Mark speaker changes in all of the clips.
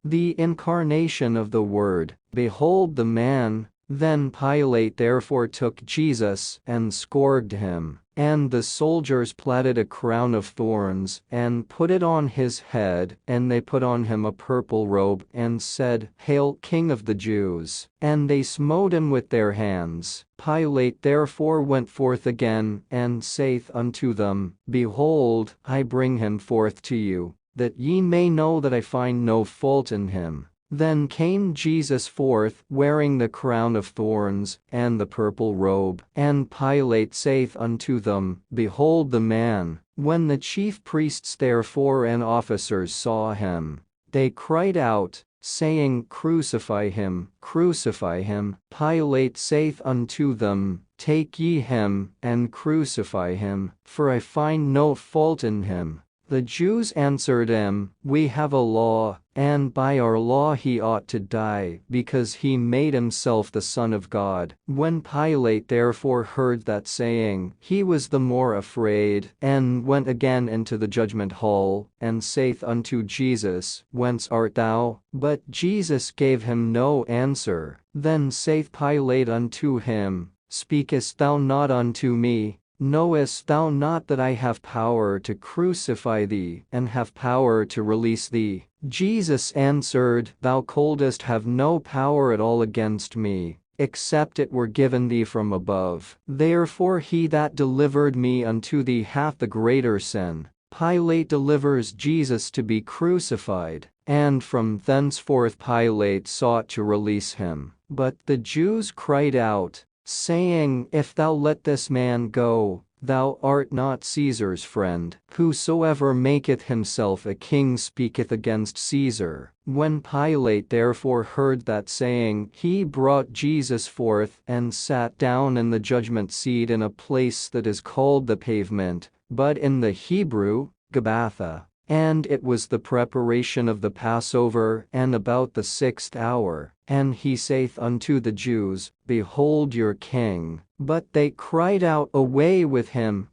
Speaker 1: the incarnation of the Word. Behold the man. Then Pilate therefore took Jesus and scourged him. And the soldiers plaited a crown of thorns, and put it on his head, and they put on him a purple robe, and said, Hail, King of the Jews! And they smote him with their hands. Pilate therefore went forth again, and saith unto them, Behold, I bring him forth to you, that ye may know that I find no fault in him. Then came Jesus forth, wearing the crown of thorns, and the purple robe. And Pilate saith unto them, Behold the man. When the chief priests therefore and officers saw him, they cried out, saying, Crucify him, crucify him. Pilate saith unto them, Take ye him, and crucify him, for I find no fault in him. The Jews answered him, We have a law, and by our law he ought to die, because he made himself the Son of God. When Pilate therefore heard that saying, he was the more afraid, and went again into the judgment hall, and saith unto Jesus, Whence art thou? But Jesus gave him no answer. Then saith Pilate unto him, Speakest thou not unto me? Knowest thou not that I have power to crucify thee, and have power to release thee? Jesus answered, Thou couldst have no power at all against me, except it were given thee from above. Therefore he that delivered me unto thee hath the greater sin. Pilate delivers Jesus to be crucified, and from thenceforth Pilate sought to release him. But the Jews cried out, saying, If thou let this man go, thou art not Caesar's friend. Whosoever maketh himself a king speaketh against Caesar. When Pilate therefore heard that saying, he brought Jesus forth, and sat down in the judgment seat in a place that is called the Pavement, but in the Hebrew, Golgotha. And it was the preparation of the Passover, and about the 6th hour. And he saith unto the Jews, Behold your king. But they cried out, Away with him,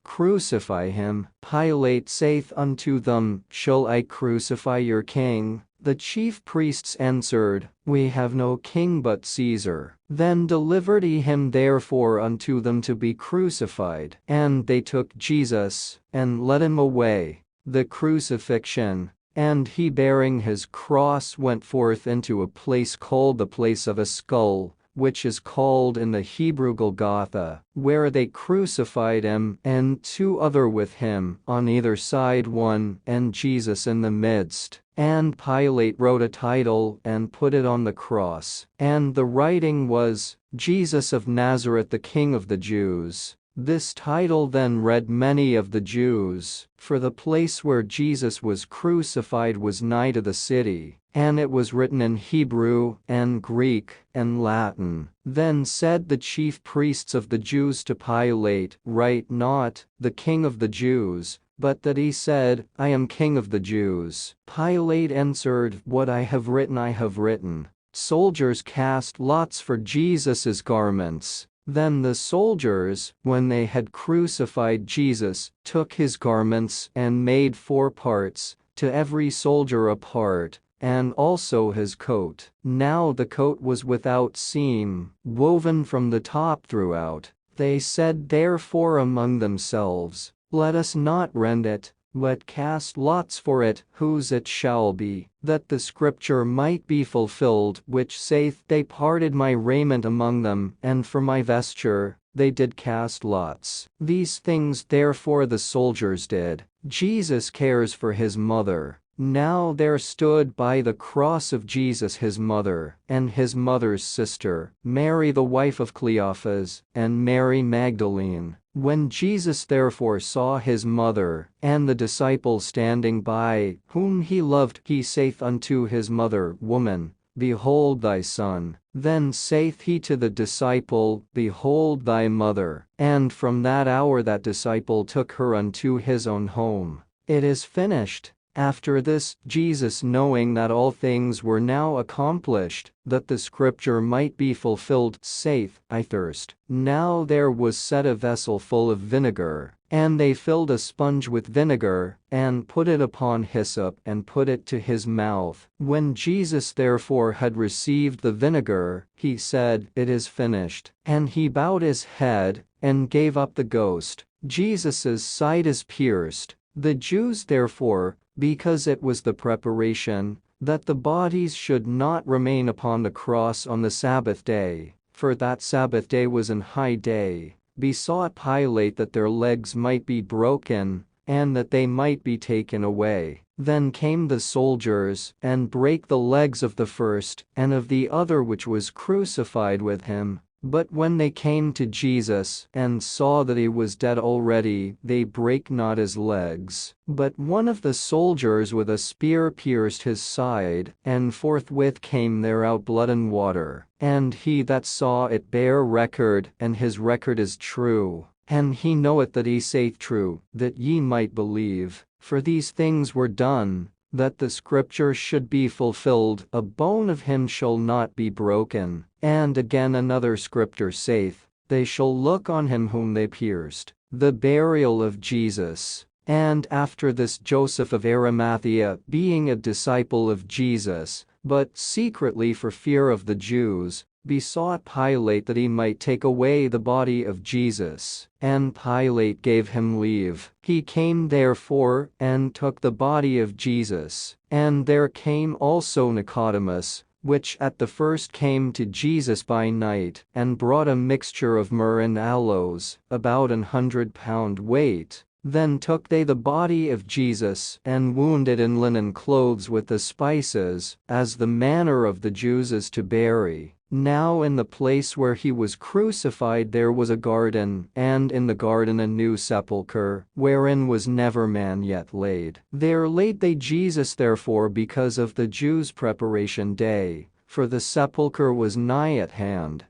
Speaker 1: crucify him. Pilate saith unto them, Shall I crucify your king? The chief priests answered, We have no king but Caesar. Then delivered he him therefore unto them to be crucified. And they took Jesus, and led him away. The crucifixion. And he bearing his cross went forth into a place called the place of a skull, which is called in the Hebrew Golgotha, where they crucified him, and two other with him, on either side one, and Jesus in the midst. And Pilate wrote a title, and put it on the cross. And the writing was, Jesus of Nazareth, the King of the Jews. This title then read many of the Jews, for the place where Jesus was crucified was nigh to the city, and it was written in Hebrew, and Greek, and Latin. Then said the chief priests of the Jews to Pilate, Write not, the King of the Jews, but that he said, I am King of the Jews. Pilate answered, What I have written I have written. Soldiers cast lots for Jesus' garments. Then the soldiers, when they had crucified Jesus, took his garments, and made 4 parts, to every soldier a part, and also his coat. Now the coat was without seam, woven from the top throughout. They said therefore among themselves, Let us not rend it, but cast lots for it, whose it shall be, that the scripture might be fulfilled, which saith, They parted my raiment among them, and for my vesture they did cast lots. These things therefore the soldiers did. Jesus cares for his mother. Now there stood by the cross of Jesus his mother, and his mother's sister, Mary the wife of Cleophas, and Mary Magdalene. When Jesus therefore saw his mother, and the disciple standing by, whom he loved, he saith unto his mother, Woman, behold thy son. Then saith he to the disciple, Behold thy mother. And from that hour that disciple took her unto his own home. It is finished. After this, Jesus, knowing that all things were now accomplished, that the scripture might be fulfilled, saith, I thirst. Now there was set a vessel full of vinegar, And they filled a sponge with vinegar, and put it upon hyssop, and put it to his mouth. When Jesus therefore had received the vinegar, he said, "It is finished." And he bowed his head, and gave up the ghost. Jesus' side is pierced. The Jews therefore, because it was the preparation, that the bodies should not remain upon the cross on the Sabbath day, for that Sabbath day was an high day, besought Pilate that their legs might be broken, and that they might be taken away. Then came the soldiers, and brake the legs of the first, and of the other which was crucified with him. But when they came to Jesus, and saw that he was dead already, they brake not his legs. But one of the soldiers with a spear pierced his side, and forthwith came there out blood and water. And he that saw it bare record, and his record is true. And he knoweth that he saith true, that ye might believe. For these things were done, that the scripture should be fulfilled, a bone of him shall not be broken. And again another scripture saith, they shall look on him whom they pierced. The burial of Jesus. And after this Joseph of Arimathea, being a disciple of Jesus, but secretly for fear of the Jews, besought Pilate that he might take away the body of Jesus. And Pilate gave him leave. He came therefore, and took the body of Jesus. And there came also Nicodemus, which at the first came to Jesus by night, and brought a mixture of myrrh and aloes, about 100 pound weight. Then took they the body of Jesus, and wound it in linen clothes with the spices, as the manner of the Jews is to bury. Now in the place where he was crucified there was a garden, and in the garden a new sepulchre, wherein was never man yet laid. There laid they Jesus therefore because of the Jews' preparation day, for the sepulchre was nigh at hand.